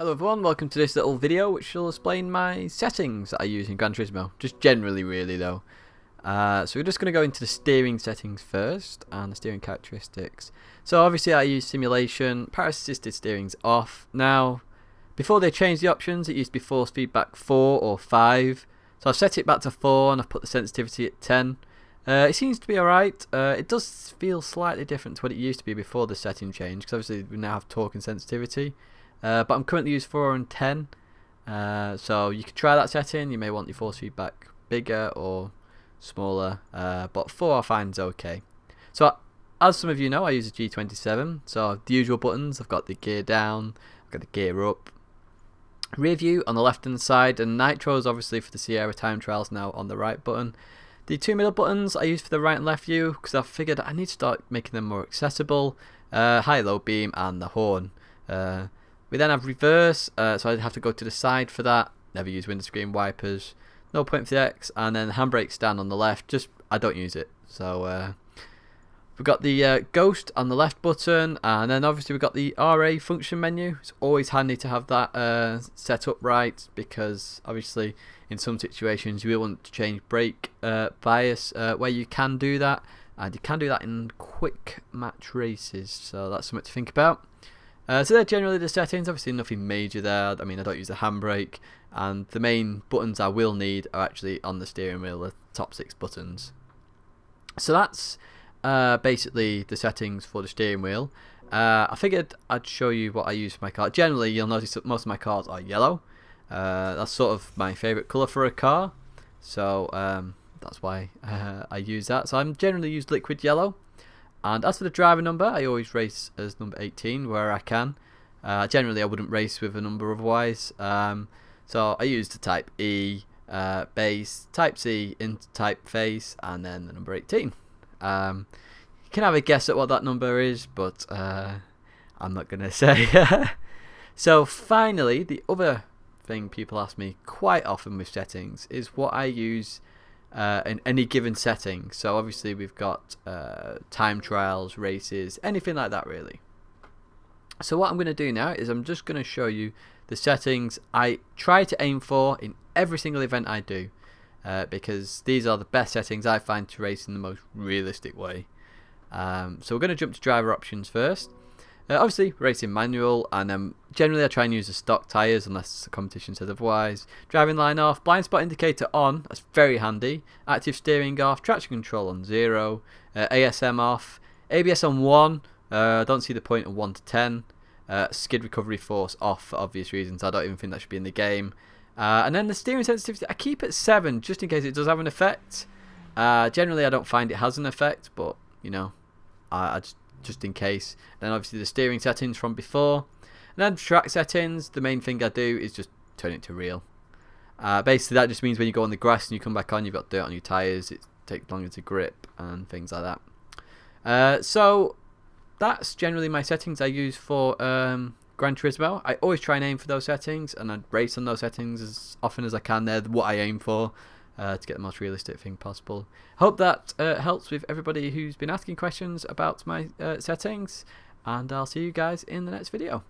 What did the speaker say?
Hello everyone, welcome to this little video which will explain my settings that I use in Gran Turismo, just generally really though. So we're just going to go into the steering settings first and the steering characteristics. So obviously I use simulation, power assisted steering's off. Now before they changed the options it used to be force feedback 4 or 5, so I've set it back to 4 and I've put the sensitivity at 10. It seems to be alright. It does feel slightly different to what it used to be before the setting change, because obviously we now have torque and sensitivity. But I'm currently using 4 and 10, so you can try that setting. You may want your force feedback bigger or smaller, but 4 I find is okay. So as some of you know, I use a G27, so the usual buttons. I've got the gear down, I've got the gear up, rear view on the left hand side, and nitro is obviously for the Sierra time trials now on the right button. The two middle buttons I use for the right and left view because I figured I need to start making them more accessible. High low beam and the horn. We then have reverse, so I'd have to go to the side for that. Never use windscreen wipers. No point for the X, and then handbrake stand on the left. Just I don't use it. So we've got the ghost on the left button, and then obviously we've got the RA function menu. It's always handy to have that set up right, because obviously in some situations you will want to change brake bias where you can do that, and you can do that in quick match races. So that's something to think about. So they're generally the settings. Obviously nothing major there. I mean, I don't use a handbrake, and the main buttons I will need are actually on the steering wheel, the top 6 buttons. So that's basically the settings for the steering wheel. I figured I'd show you what I use for my car. Generally you'll notice that most of my cars are yellow. That's sort of my favourite colour for a car, so that's why I use that. So I'm generally use liquid yellow. And as for the driver number, I always race as number 18 where I can. Generally I wouldn't race with a number otherwise. So I use the type E base, type C into type face, and then the number 18. You can have a guess at what that number is, but I'm not going to say. So finally, the other thing people ask me quite often with settings is what I use in any given setting. So obviously we've got time trials, races, anything like that really. So what I'm going to do now is I'm just going to show you the settings I try to aim for in every single event I do, because these are the best settings I find to race in the most realistic way. So we're going to jump to driver options first. Obviously racing manual, and then generally I try and use the stock tyres unless the competition says otherwise. Driving line off, blind spot indicator on, that's very handy. Active steering off, traction control on 0, ASM off, ABS on 1, don't see the point of 1 to 10, skid recovery force off for obvious reasons. I don't even think that should be in the game. And then the steering sensitivity I keep at 7 just in case it does have an effect. Generally I don't find it has an effect, but you know, I just in case. Then obviously the steering settings from before, and then track settings. The main thing I do is just turn it to real. Basically that just means when you go on the grass and you come back on, you've got dirt on your tyres, it takes longer to grip and things like that. So that's generally my settings I use for Gran Turismo. I always try and aim for those settings, and I race on those settings as often as I can. They're what I aim for, to get the most realistic thing possible. Hope that helps with everybody who's been asking questions about my settings, and I'll see you guys in the next video.